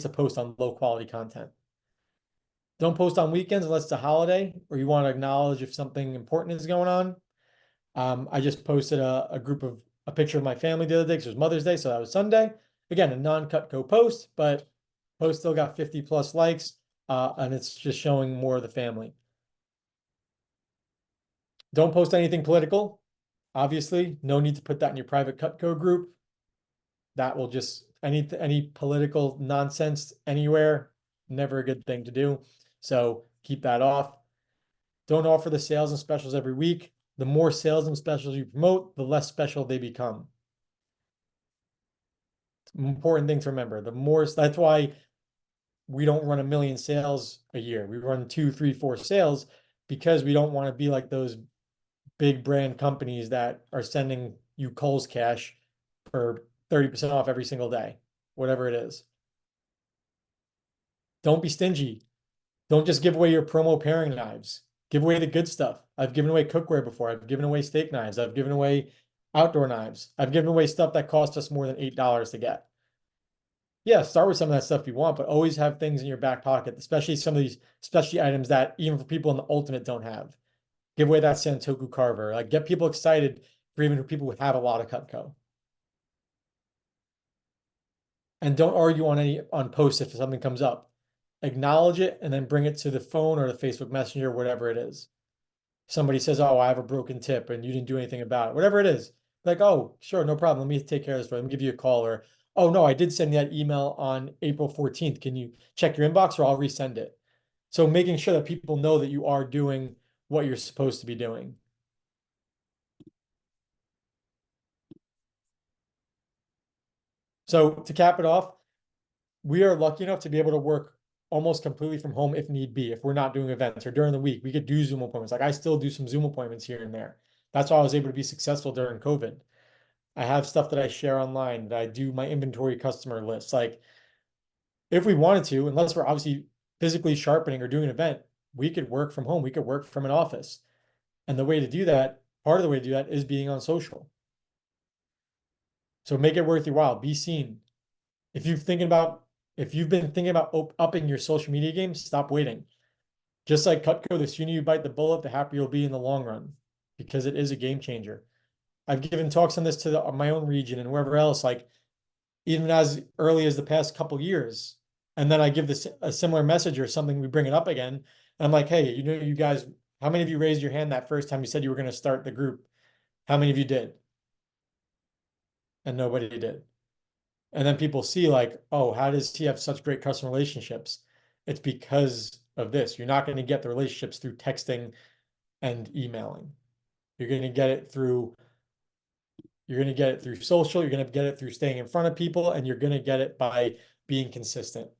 a post on low quality content. Don't post on weekends unless it's a holiday or you want to acknowledge if something important is going on. I just posted a picture of my family the other day because it was Mother's Day, so that was Sunday. Again, a non-Cutco post, but post still got 50+ likes, and it's just showing more of the family. Don't post anything political. obviously. No need to put that in your private Cutco group. That will just any political nonsense anywhere, never a good thing to do. So keep that off. Don't offer the sales and specials every week. The more sales and specials you promote, the less special they become. Important thing to remember. That's why we don't run 1 million sales a year. We run 2, 3, 4 sales because we don't want to be like those big brand companies that are sending you Kohl's cash for 30% off every single day, whatever it is. Don't be stingy. Don't just give away your promo paring knives. Give away the good stuff. I've given away cookware before. I've given away steak knives. I've given away outdoor knives. I've given away stuff that cost us more than $8 to get. Yeah, start with some of that stuff you want, but always have things in your back pocket, especially some of these specialty items that even for people in the ultimate don't have. Give away that Santoku carver. Like get people excited for even people who have a lot of Cutco. And don't argue on posts if something comes up. Acknowledge it and then bring it to the phone or the Facebook Messenger, whatever it is. Somebody says, "Oh, I have a broken tip and you didn't do anything about it," whatever it is. Like, "Oh, sure, no problem. Let me take care of this. Let me give you a call." Or, "Oh, no, I did send that email on April 14th. Can you check your inbox or I'll resend it?" So making sure that people know that you are doing what you're supposed to be doing. So to cap it off, we are lucky enough to be able to work almost completely from home if need be. If we're not doing events or during the week, we could do Zoom appointments. Like I still do some Zoom appointments here and there. That's why I was able to be successful during COVID. I have stuff that I share online, that I do my inventory customer lists. Like if we wanted to, unless we're obviously physically sharpening or doing an event, we could work from home. We could work from an office. And the way to do that, part of the way to do that is being on social. So make it worth your while. Be seen. If you've been thinking about upping your social media game, stop waiting. Just like Cutco, the sooner you bite the bullet, the happier you'll be in the long run, because it is a game changer. I've given talks on this to my own region and wherever else, like even as early as the past couple years. And then I give this a similar message or something, we bring it up again. And I'm like, "Hey, you guys, how many of you raised your hand that first time you said you were going to start the group? How many of you did?" And nobody did. And then people see like, "Oh, how does he have such great customer relationships?" It's because of this. You're not going to get the relationships through texting and emailing. You're going to get it through social, you're going to get it through staying in front of people, and you're going to get it by being consistent.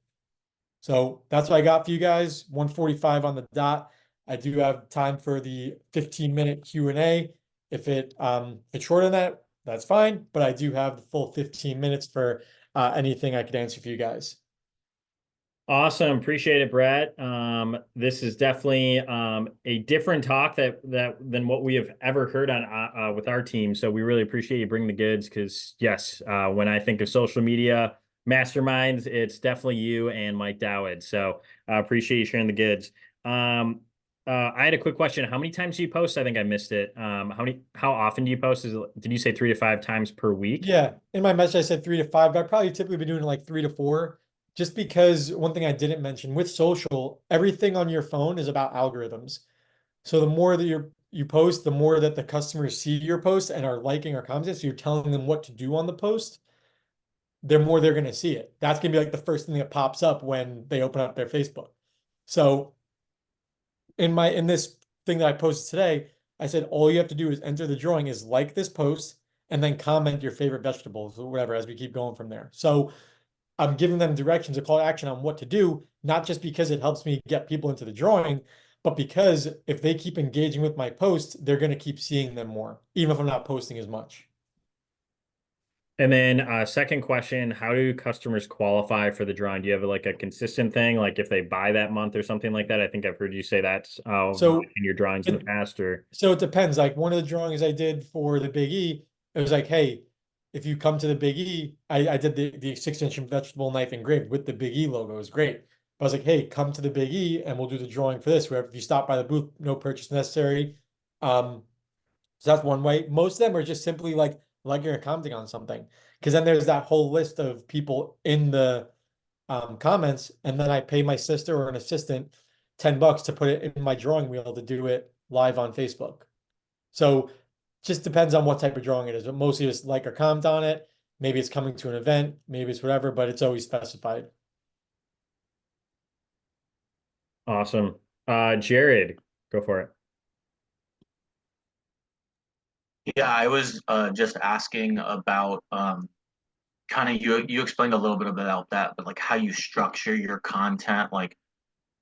So that's what I got for you guys. 1:45 on the dot. I do have time for the 15-minute Q&A. If it's shorter than that, that's fine, but I do have the full 15 minutes for anything I could answer for you guys. Awesome. Appreciate it, Brett. This is definitely a different talk than what we have ever heard on with our team. So we really appreciate you bringing the goods because yes, when I think of social media masterminds, it's definitely you and Mike Dowd. So I appreciate you sharing the goods. I had a quick question. How many times do you post? I think I missed it. How often do you post? Did you say 3 to 5 times per week? Yeah, in my message I said 3 to 5, but I probably typically been doing like 3 to 4. Just because one thing I didn't mention with social, everything on your phone is about algorithms. So the more that you post, the more that the customers see your post and are liking or commenting. So you're telling them what to do on the post, the more they're going to see it. That's going to be like the first thing that pops up when they open up their Facebook. So in this thing that I posted today, I said all you have to do is enter the drawing is like this post and then comment your favorite vegetables or whatever as we keep going from there. So I'm giving them directions, a call to action on what to do, not just because it helps me get people into the drawing, but because if they keep engaging with my posts, they're going to keep seeing them more, even if I'm not posting as much. And then second question, how do customers qualify for the drawing? Do you have like a consistent thing, like if they buy that month or something like that? I think I've heard you say that's So in your drawings in the it, past or so it depends. Like one of the drawings I did for the Big E, it was like, "Hey, if you come to the Big E," I did the 6-inch vegetable knife engraved with the Big E logo. It was great. But I was like, "Hey, come to the Big E and we'll do the drawing for this. Wherever if you stop by the booth, no purchase necessary." So that's one way. Most of them are just simply like liking or commenting on something. Because then there's that whole list of people in the comments, and then I pay my sister or an assistant $10 to put it in my drawing wheel to do it live on Facebook. So just depends on what type of drawing it is, but mostly it's like or comment on it. Maybe it's coming to an event, maybe it's whatever, but it's always specified. Awesome. Jared, go for it. Yeah, I was just asking about kind of you explained a little bit about that, but like how you structure your content, like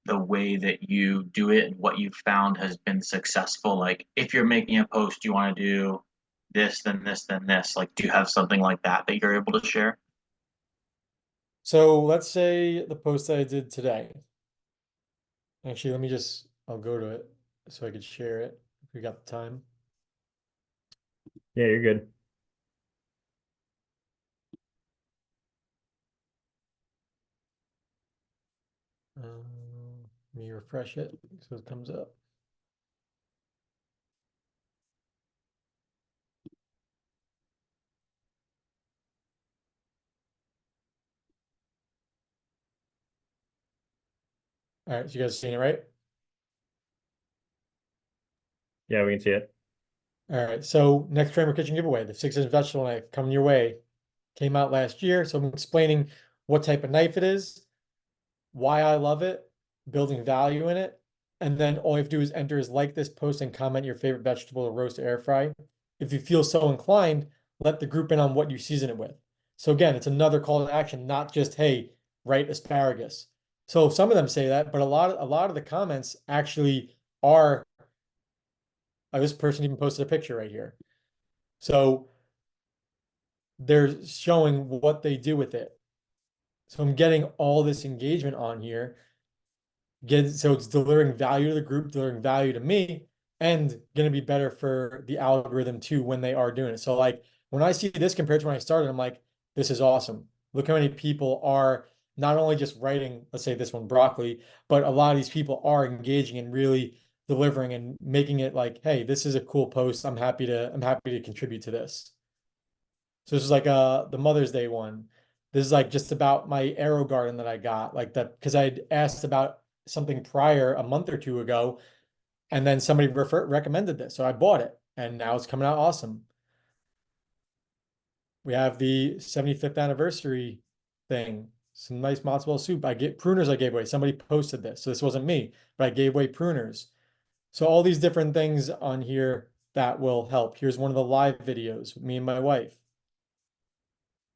the way that you do it and what you've found has been successful. Like if you're making a post, you want to do this, then this, then this. Like, do you have something like that that you're able to share? So let's say the post that I did today. Actually, I'll go to it so I could share it if we got the time. Yeah, you're good. Let me refresh it so it comes up. All right, so you guys seen it, right? Yeah, we can see it. All right, so next Kramer Kitchen giveaway, the 6-inch vegetable knife coming your way. Came out last year, so I'm explaining what type of knife it is, why I love it, building value in it, and then all you have to do is enter is like this post and comment your favorite vegetable to roast or air fry. If you feel so inclined, let the group in on what you season it with. So again, it's another call to action, not just, hey, write asparagus. So some of them say that, but a lot of the comments actually are, this person even posted a picture right here. So they're showing what they do with it. So I'm getting all this engagement on here. So it's delivering value to the group, delivering value to me, and going to be better for the algorithm too when they are doing it. So like when I see this compared to when I started, I'm like, this is awesome. Look how many people are not only just writing, let's say this one, broccoli, but a lot of these people are engaging and really delivering and making it like, hey, this is a cool post. I'm happy to contribute to this. So this is like the Mother's Day one. This is like just about my arrow garden that I got, like that because I'd asked about something prior a month or two ago, and then somebody recommended this, so I bought it, and now it's coming out awesome. We have the 75th anniversary thing, some nice matzo ball soup. I get pruners I gave away. Somebody posted this, so this wasn't me, but I gave away pruners. So all these different things on here that will help. Here's one of the live videos with me and my wife.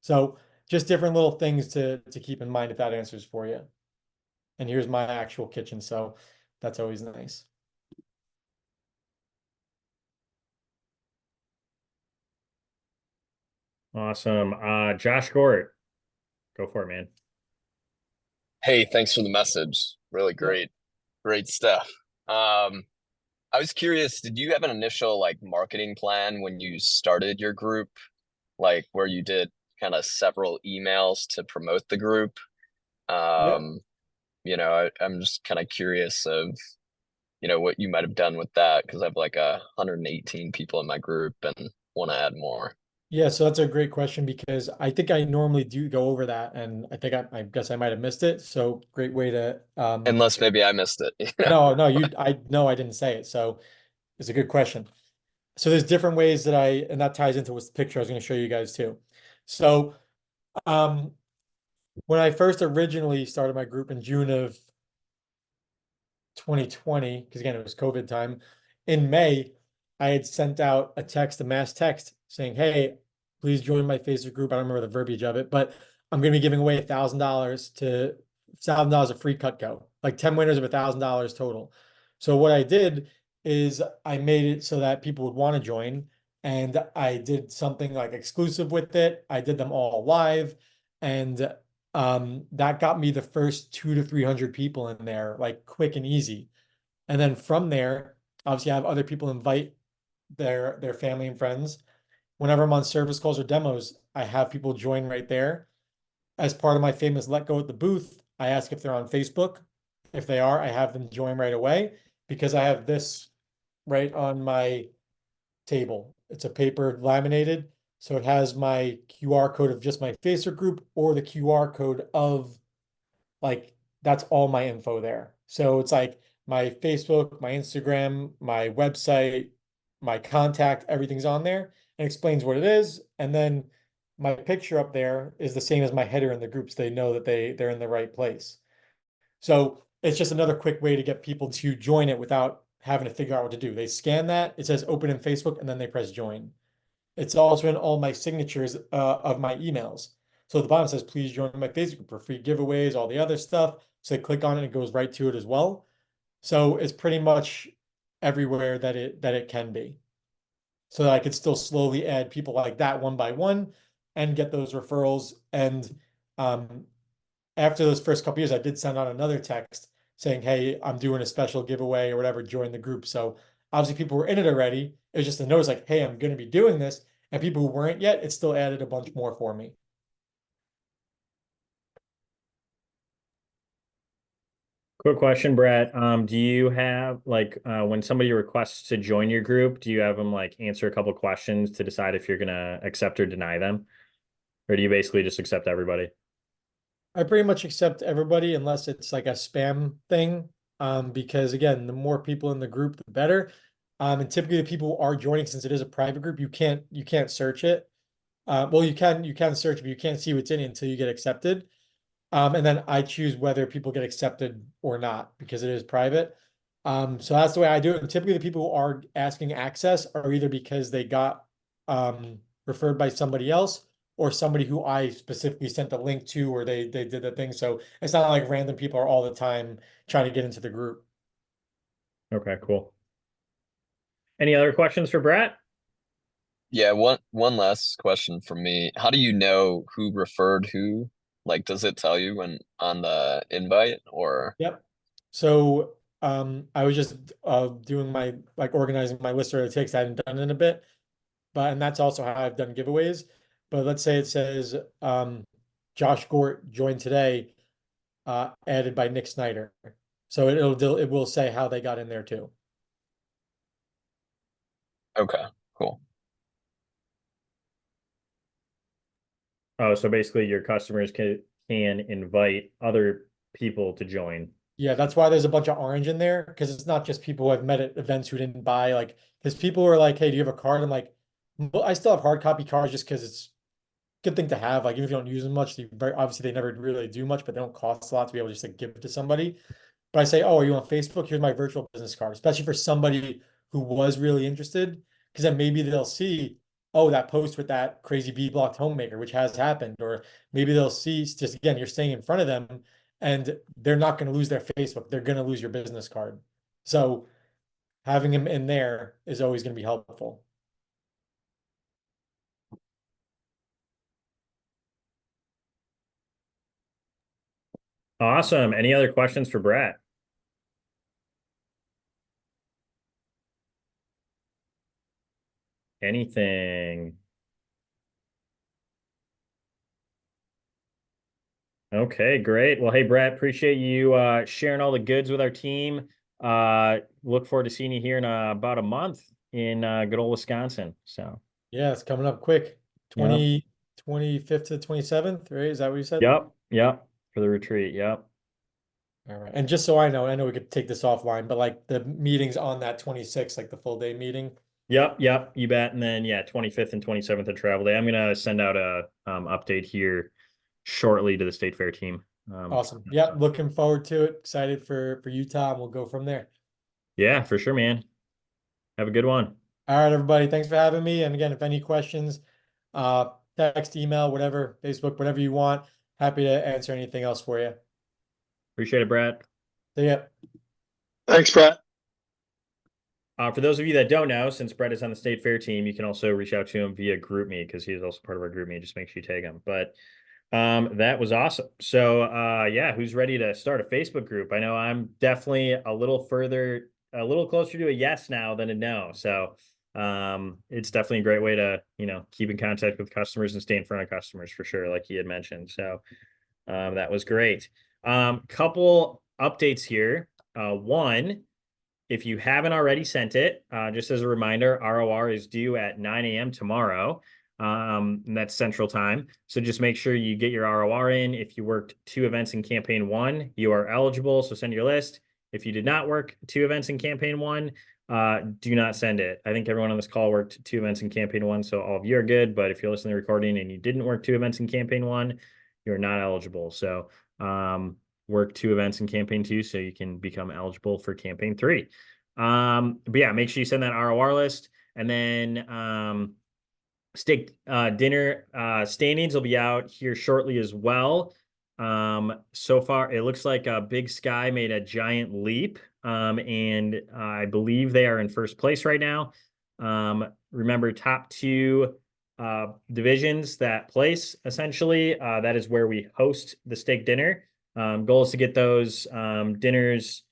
So just different little things to keep in mind if that answers for you. And here's my actual kitchen, so that's always nice. Awesome. Josh Gort, go for it, man. Hey, thanks for the message. Really Yeah. great stuff. I was curious, did you have an initial like marketing plan when you started your group, like where you did kind of several emails to promote the group? Yeah. Um, I'm just kind of curious of, what you might have done with that because I have like 118 people in my group and want to add more. Yeah, so that's a great question because I think I normally do go over that, and I think I guess I might have missed it. So great way to Unless maybe I missed it. no, no, I know I didn't say it. So it's a good question. So there's different ways and that ties into what's the picture I was going to show you guys too. So um when I first originally started my group in June of 2020, because again, it was COVID time. In May, I had sent out a mass text saying, hey, please join my Facebook group. I don't remember the verbiage of it, but I'm going to be giving away $1,000 of free Cutco, like 10 winners of $1,000 total. So what I did is I made it so that people would want to join. And I did something like exclusive with it. I did them all live. And that got me the first 200 to 300 people in there, like quick and easy. And then from there, obviously I have other people invite their family and friends. Whenever I'm on service calls or demos, I have people join right there. As part of my famous Let Go at the booth, I ask if they're on Facebook. If they are, I have them join right away because I have this right on my table. It's a paper laminated, so it has my QR code of just my Facebook group or the QR code of like that's all my info there. So it's like my Facebook, my Instagram, my website, my contact, everything's on there and explains what it is. And then my picture up there is the same as my header in the groups. They know that they're in the right place. So it's just another quick way to get people to join it without having to figure out what to do. They scan that, it says open in Facebook, and then they press join. It's also in all my signatures of my emails. So at the bottom says, please join my Facebook group for free giveaways, all the other stuff. So they click on it and it goes right to it as well. So it's pretty much everywhere that it can be. So that I could still slowly add people like that one by one and get those referrals. And um, after those first couple years, I did send out another text saying, hey, I'm doing a special giveaway or whatever, join the group. So obviously people were in it already. It was just a notice like, hey, I'm going to be doing this. And people who weren't yet, it still added a bunch more for me. Quick question, Brett. Do you have like when somebody requests to join your group, do you have them like answer a couple questions to decide if you're gonna accept or deny them? Or do you basically just accept everybody? I pretty much accept everybody unless it's like a spam thing. Because again, the more people in the group, the better. And typically the people who are joining, since it is a private group, you can't search it. Well, you can search, but you can't see what's in it until you get accepted. And then I choose whether people get accepted or not because it is private. So that's the way I do it. And typically, the people who are asking access are either because they got referred by somebody else or somebody who I specifically sent the link to, or they did the thing. So it's not like random people are all the time trying to get into the group. Okay, cool. Any other questions for Brett? Yeah, one last question from me. How do you know who referred who? Like, does it tell you when on the invite or? Yep. So I was just doing my like organizing my list of ticks I hadn't done in a bit. But and that's also how I've done giveaways. But let's say it says Josh Gort joined today, added by Nick Snyder. So it will say how they got in there too. Okay, cool. Oh, so basically your customers can invite other people to join. Yeah, that's why there's a bunch of orange in there because it's not just people who I've met at events who didn't buy. Like, because people are like, "Hey, do you have a card?" I'm like, "Well, I still have hard copy cards just because it's a good thing to have. Like, even if you don't use them much, obviously they never really do much, but they don't cost a lot to be able to just like give it to somebody." But I say, oh, are you on Facebook? Here's my virtual business card, especially for somebody who was really interested, because then maybe they'll see, oh, that post with that crazy bee blocked homemaker, which has happened, or maybe they'll see just again, you're staying in front of them and they're not going to lose their Facebook. They're going to lose your business card. So having them in there is always going to be helpful. Awesome. Any other questions for Brett? Anything? Okay, great. Well, hey, Brett, appreciate you sharing all the goods with our team. Look forward to seeing you here in about a month in good old Wisconsin. So, Yeah, it's coming up quick. yeah. 25th to 27th, right? Is that what you said? Yep, for the retreat. Yep. All right. And just so I know we could take this offline, but like the meetings on that 26th, like the full day meeting. Yep, you bet. And then yeah, 25th and 27th of travel day. I'm gonna send out a update here shortly to the state fair team. Awesome. Yeah, looking forward to it. Excited for Utah, and we'll go from there. Yeah, for sure, man. Have a good one. All right, everybody. Thanks for having me. And again, if any questions, text, email, whatever, Facebook, whatever you want, happy to answer anything else for you. Appreciate it, Brett. See ya. Thanks, Brett. For those of you that don't know, since Brett is on the state fair team, you can also reach out to him via GroupMe because he is also part of our GroupMe. Just make sure you tag him. But that was awesome. So yeah, who's ready to start a Facebook group? I know I'm definitely a little closer to a yes now than a no. So it's definitely a great way to, keep in contact with customers and stay in front of customers for sure, like he had mentioned. So that was great. Couple updates here. One, if you haven't already sent it, just as a reminder, ROR is due at 9 a.m. tomorrow. And that's Central Time. So just make sure you get your ROR in. If you worked 2 events in campaign 1, you are eligible. So send your list. If you did not work 2 events in campaign 1, do not send it. I think everyone on this call worked 2 events in campaign 1, so all of you are good. But if you're listening to the recording and you didn't work 2 events in campaign 1, you're not eligible. So work 2 events in campaign 2 so you can become eligible for campaign 3. But yeah, make sure you send that ROR list. And then steak dinner standings will be out here shortly as well. So far, it looks like Big Sky made a giant leap, and I believe they are in first place right now. Remember, top 2 divisions that place, essentially, that is where we host the steak dinner. Goal is to get those dinners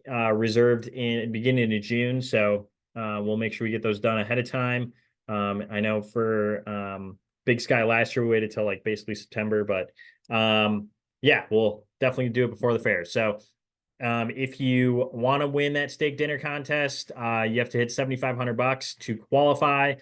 reserved in beginning of June, so we'll make sure we get those done ahead of time. I know for Big Sky last year we waited till like basically September, but yeah, we'll definitely do it before the fair. So if you want to win that steak dinner contest, you have to hit $7,500 to qualify.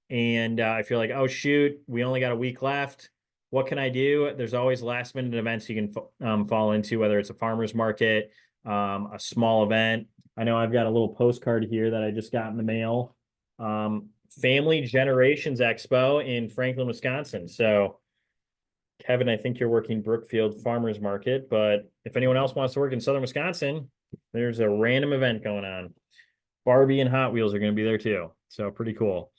And if you're like, oh shoot, we only got a week left, what can I do? There's always last minute events you can fall into, whether it's a farmer's market, a small event. I know I've got a little postcard here that I just got in the mail. Family Generations Expo in Franklin, Wisconsin. So, Kevin, I think you're working Brookfield Farmers Market, but if anyone else wants to work in Southern Wisconsin, there's a random event going on. Barbie and Hot Wheels are going to be there too. So pretty cool.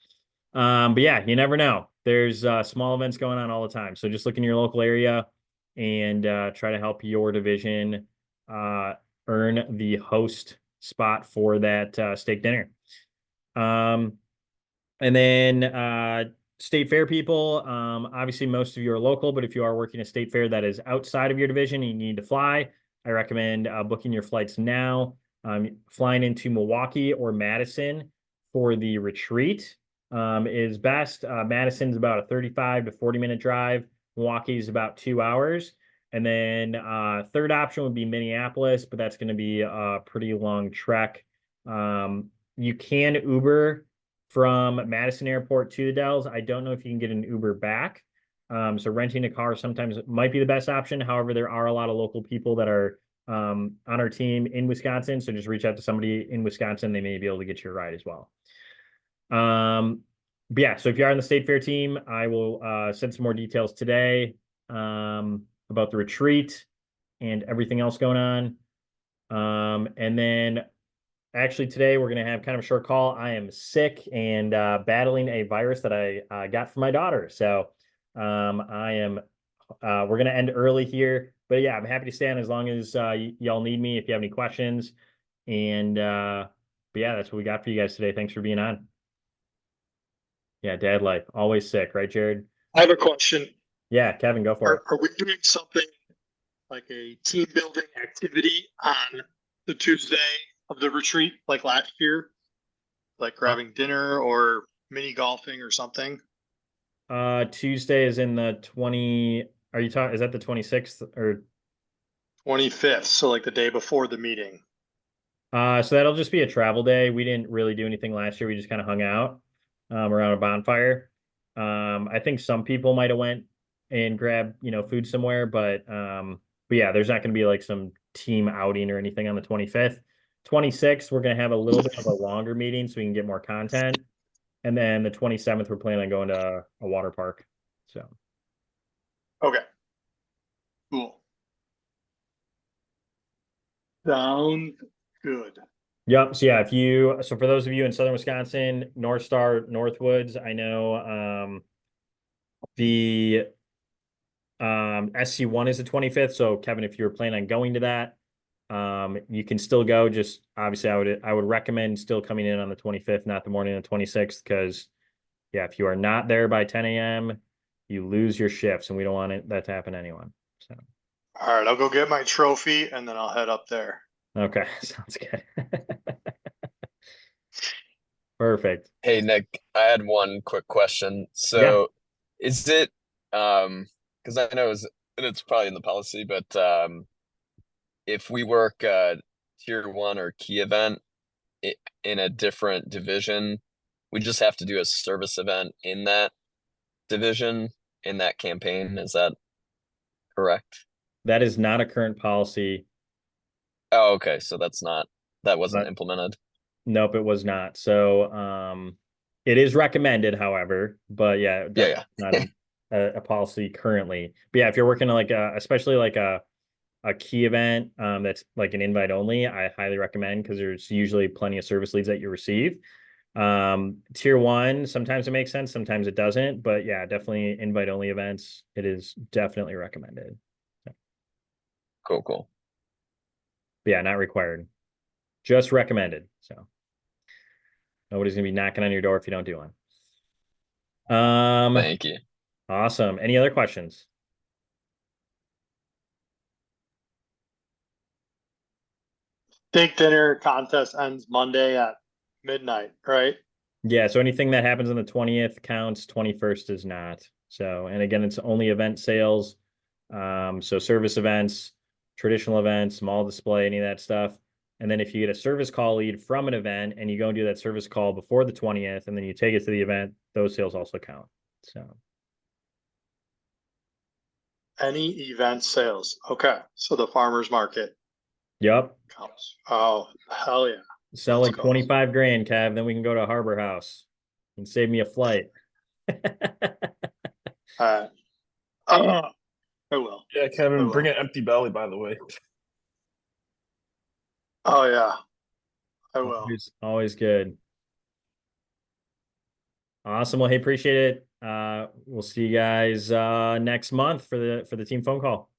But yeah, you never know. There's small events going on all the time. So just look in your local area and try to help your division earn the host spot for that steak dinner. And then state fair people, obviously most of you are local, but if you are working a state fair that is outside of your division and you need to fly, I recommend booking your flights now. Flying into Milwaukee or Madison for the retreat is best. Madison's about a 35 to 40-minute drive. Milwaukee is about 2 hours. And then third option would be Minneapolis, but that's going to be a pretty long trek. You can Uber from Madison Airport to the Dells. I don't know if you can get an Uber back. So renting a car sometimes might be the best option. However, there are a lot of local people that are on our team in Wisconsin. So just reach out to somebody in Wisconsin. They may be able to get you a ride as well. But yeah, so if you are on the state fair team, I will send some more details today about the retreat and everything else going on. And then actually today we're going to have kind of a short call. I am sick and battling a virus that I got from my daughter. So we're going to end early here. But yeah, I'm happy to stay on as long as y'all need me if you have any questions. And but yeah, that's what we got for you guys today. Thanks for being on. Yeah, dad life, always sick, right, Jared? I have a question. Yeah, Kevin, go for it. Are we doing something like a team building activity on the Tuesday of the retreat, like last year? Like grabbing dinner or mini golfing or something? Tuesday is in the 20. Are you talking? Is that the 26th or 25th, so like the day before the meeting. so that'll just be a travel day. We didn't really do anything last year. We just kind of hung out around a bonfire. I think some people might have went and grabbed, food somewhere, but yeah, there's not going to be like some team outing or anything on the 25th. 26th, we're going to have a little bit of a longer meeting so we can get more content. And then the 27th, we're planning on going to a water park. So. Okay. Cool. Sounds good. Yep. So yeah, so for those of you in Southern Wisconsin, North Star, Northwoods, I know the SC1 is the 25th. So Kevin, if you're planning on going to that, you can still go. Just obviously I would recommend still coming in on the 25th, not the morning of the 26th, because yeah, if you are not there by 10 a.m., you lose your shifts, and we don't want that to happen to anyone. So All right, I'll go get my trophy and then I'll head up there. okay, sounds good. Perfect. Hey Nick, I had one quick question. So is it because I know it's probably in the policy, but if we work tier 1 or key event in a different division, we just have to do a service event in that division in that campaign. Is that correct? That is not a current policy. Oh, okay. So that wasn't implemented. Nope, it was not. So it is recommended, however, but yeah, Yeah, definitely not a policy currently. But yeah, if you're working on like especially like a key event that's like an invite only, I highly recommend because there's usually plenty of service leads that you receive. Tier one, sometimes it makes sense, sometimes it doesn't, but yeah, definitely invite only events. It is definitely recommended. cool. But yeah, not required, just recommended. So nobody's gonna be knocking on your door if you don't do one. Thank you. Awesome. Any other questions? Steak dinner contest ends Monday at midnight, right? Yeah, so anything that happens on the 20th counts, 21st is not. So, and again, it's only event sales. So service events, traditional events, small display, any of that stuff. And then if you get a service call lead from an event and you go and do that service call before the 20th and then you take it to the event, those sales also count. So, Any event sales. Okay. So the farmer's market yep. counts. Oh, hell yeah. Sell Let's like go. 25 grand, Kev, then we can go to Harbor House and save me a flight. Uh, I will. Yeah, I Kevin, will. bring an empty belly, by the way. Oh yeah, I will. Always good. Awesome. Well, hey, appreciate it. We'll see you guys next month for the team phone call.